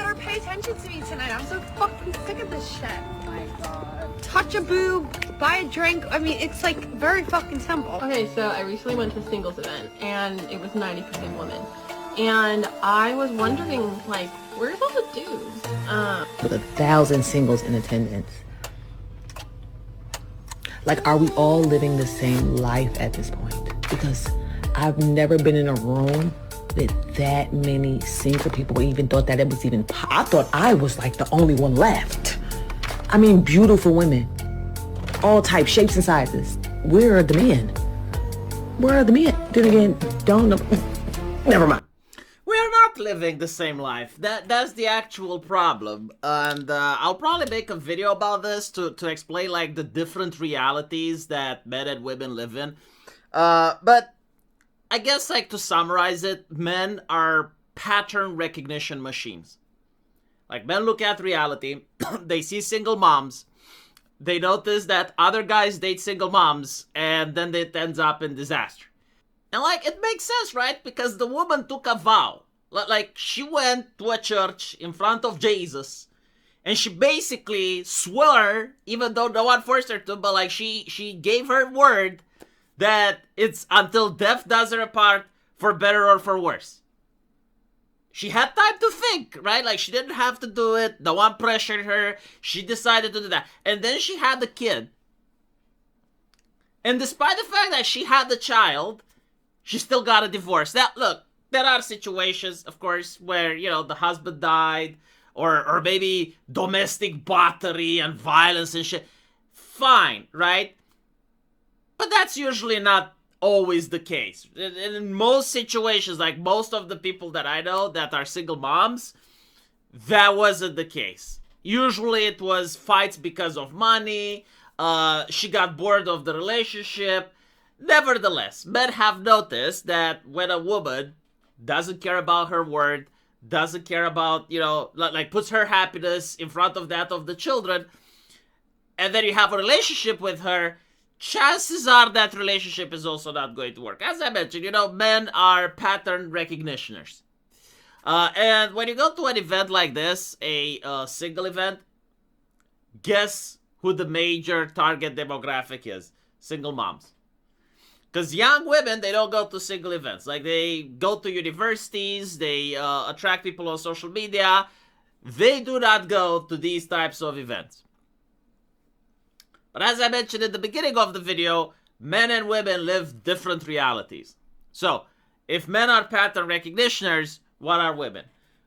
ever pay attention to me tonight. I'm so fucking sick of this shit. Oh my god. Touch a boob, buy a drink. I mean, it's like very fucking simple. Okay, so I recently went to a singles event and it was 90% women. And I was wondering, like, where's all the dudes? With 1,000 singles in attendance. Like, are we all living the same life at this point? Because I've never been in a room with that many single people, even thought that it was even, I thought I was like the only one left. I mean, beautiful women, all types, shapes and sizes. Where are the men? Where are the men? Then again, don't know. Never mind. We're not living the same life. That's the actual problem. And I'll probably make a video about this to explain like the different realities that men and women live in. But I guess like to summarize it, men are pattern recognition machines. Like men look at reality, they see single moms, they notice that other guys date single moms, and then it ends up in disaster. And like, it makes sense, right? Because the woman took a vow. Like, she went to a church in front of Jesus, and she basically swore, even though no one forced her to, but like, she gave her word that it's until death does her apart, for better or for worse. She had time to think, right? Like, she didn't have to do it. No one pressured her. She decided to do that. And then she had the kid. And despite the fact that she had the child, she still got a divorce. Now, look, there are situations, of course, where, you know, the husband died, or maybe domestic battery and violence and shit. Fine, right? But that's usually not always the case. In most situations, like most of the people that I know that are single moms, that wasn't the case. Usually it was fights because of money, she got bored of the relationship. Nevertheless, men have noticed that when a woman doesn't care about her word, doesn't care about, you know, like puts her happiness in front of that of the children, and then you have a relationship with her, chances are that relationship is also not going to work. As I mentioned, you know, men are pattern recognitioners. And when you go to an event like this, a single event, guess who the major target demographic is? Single moms. Because young women, they don't go to single events. Like, they go to universities, they attract people on social media. They do not go to these types of events. But as I mentioned in the beginning of the video, men and women live different realities. So, if men are pattern recognitioners, what are women?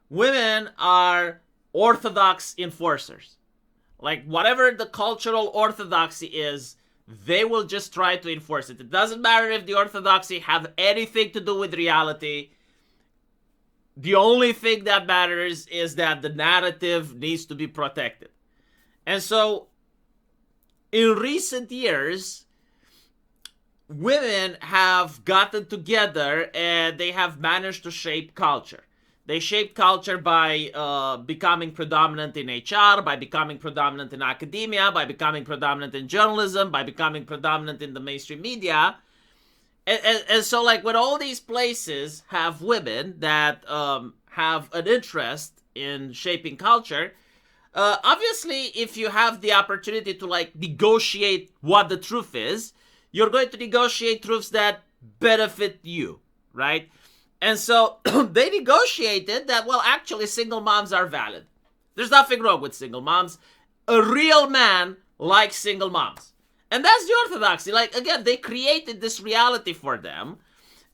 Women are orthodox enforcers. Like, whatever the cultural orthodoxy is, they will just try to enforce it. It doesn't matter if the orthodoxy have anything to do with reality. The only thing that matters is that the narrative needs to be protected. And so, in recent years, women have gotten together and they have managed to shape culture. They shaped culture by becoming predominant in HR, by becoming predominant in academia, by becoming predominant in journalism, by becoming predominant in the mainstream media. And so, like, when all these places have women that have an interest in shaping culture, obviously, if you have the opportunity to, like, negotiate what the truth is, you're going to negotiate truths that benefit you, right? And so they negotiated that, well, actually, single moms are valid. There's nothing wrong with single moms. A real man likes single moms. And that's the orthodoxy. Like, again, they created this reality for them.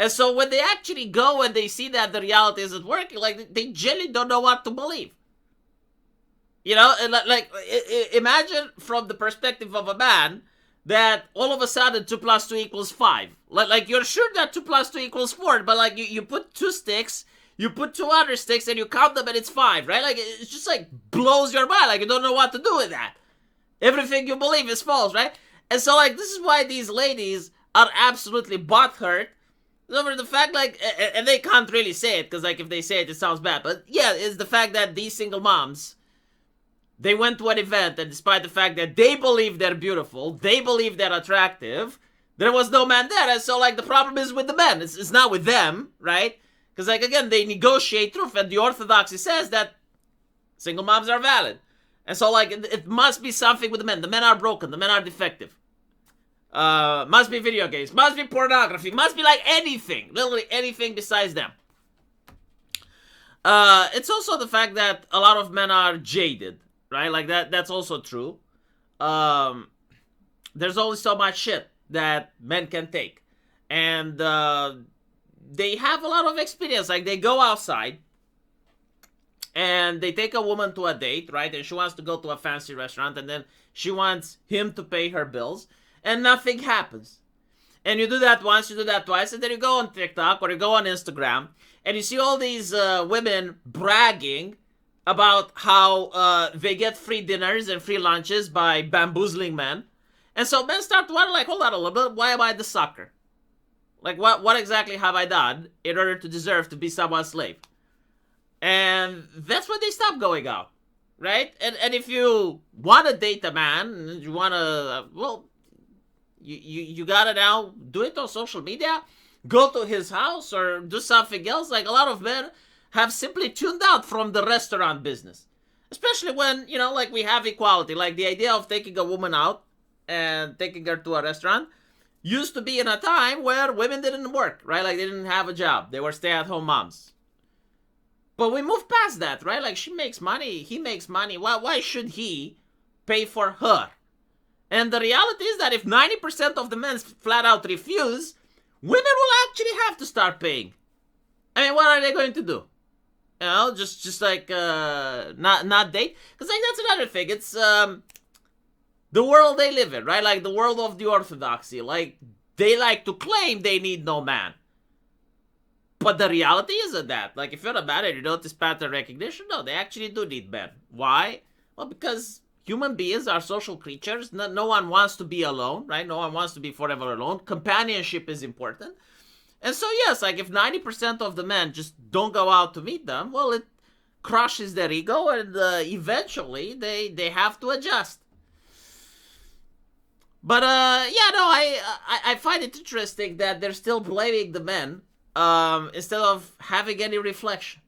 And so when they actually go and they see that the reality isn't working, like, they generally don't know what to believe. You know, like, imagine from the perspective of a man that all of a sudden 2 + 2 = 5. Like, you're sure that 2 + 2 = 4, but like, you put 2 sticks, you put 2 other sticks, and you count them and it's 5, right? Like, it just like blows your mind. Like, you don't know what to do with that. Everything you believe is false, right? And so, like, this is why these ladies are absolutely butthurt over the fact, like, and they can't really say it, because, like, if they say it, it sounds bad. But yeah, it's the fact that these single moms, they went to an event, and despite the fact that they believe they're beautiful, they believe they're attractive, there was no man there. And so, like, the problem is with the men. It's not with them, right? Because, like, again, they negotiate truth, and the orthodoxy says that Single moms are valid. And so, like, it must be something with the men. The men are broken. The men are defective. Must be video games. Must be pornography. Must be, like, anything. Literally anything besides them. It's also the fact that a lot of men are jaded, right? Like, that's also true. There's only so much shit that men can take. And, they have a lot of experience. Like, they go outside and they take a woman to a date, right? And she wants to go to a fancy restaurant, and then she wants him to pay her bills, and nothing happens. And you do that once, you do that twice, and then you go on TikTok or you go on Instagram, and you see all these women bragging about how they get free dinners and free lunches by bamboozling men. And so men start to wonder, like, hold on a little bit, why am I the sucker? Like, what exactly have I done in order to deserve to be someone's slave? And that's when they stop going out, right? And if you want to date a man, you want to, well, you gotta now do it on social media, go to his house or do something else. Like, a lot of men have simply tuned out from the restaurant business. Especially when, you know, like, we have equality. Like, the idea of taking a woman out and taking her to a restaurant used to be in a time where women didn't work, right? Like, they didn't have a job. They were stay-at-home moms. But we moved past that, right? Like, she makes money, he makes money. Why should he pay for her? And the reality is that if 90% of the men flat out refuse, women will actually have to start paying. I mean, what are they going to do? You know, just like, not date? Because, like, that's another thing. It's, the world they live in, right? Like, the world of the orthodoxy. Like, they like to claim they need no man. But the reality isn't that. Like, if you're a man and you notice pattern recognition, no, they actually do need men. Why? Well, because human beings are social creatures. No one wants to be alone, right? No one wants to be forever alone. Companionship is important. And so, yes, like, if 90% of the men just don't go out to meet them, well, it crushes their ego, and eventually they have to adjust. But, yeah, no, I find it interesting that they're still blaming the men instead of having any reflection.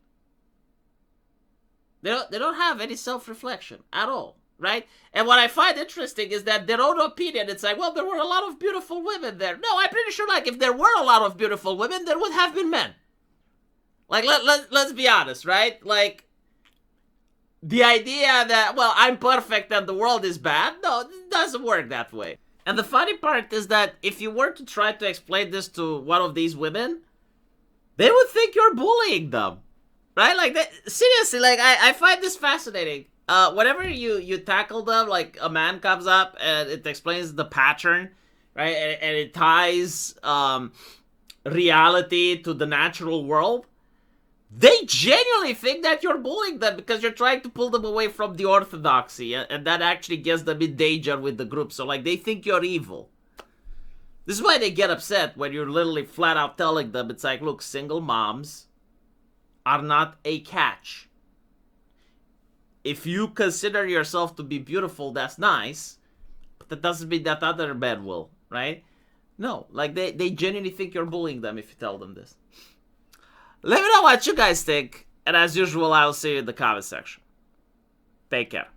They don't have any self-reflection at all, right? And what I find interesting is that their own opinion, it's like, well, there were a lot of beautiful women there. No, I'm pretty sure, like, if there were a lot of beautiful women, there would have been men. Like, let's be honest, right? Like, the idea that, well, I'm perfect and the world is bad, no, it doesn't work that way. And the funny part is that if you were to try to explain this to one of these women, they would think you're bullying them, right? Like, seriously, like, I find this fascinating. Whenever you tackle them, like, a man comes up and it explains the pattern, right? And it ties reality to the natural world. They genuinely think that you're bullying them because you're trying to pull them away from the orthodoxy, and that actually gets them in danger with the group. So, like, they think you're evil. This is why they get upset when you're literally flat out telling them, it's like, look, single moms are not a catch. If you consider yourself to be beautiful, that's nice, but that doesn't mean that other men will, right? No, like, they genuinely think you're bullying them if you tell them this. Let me know what you guys think, and as usual, I'll see you in the comment section. Take care.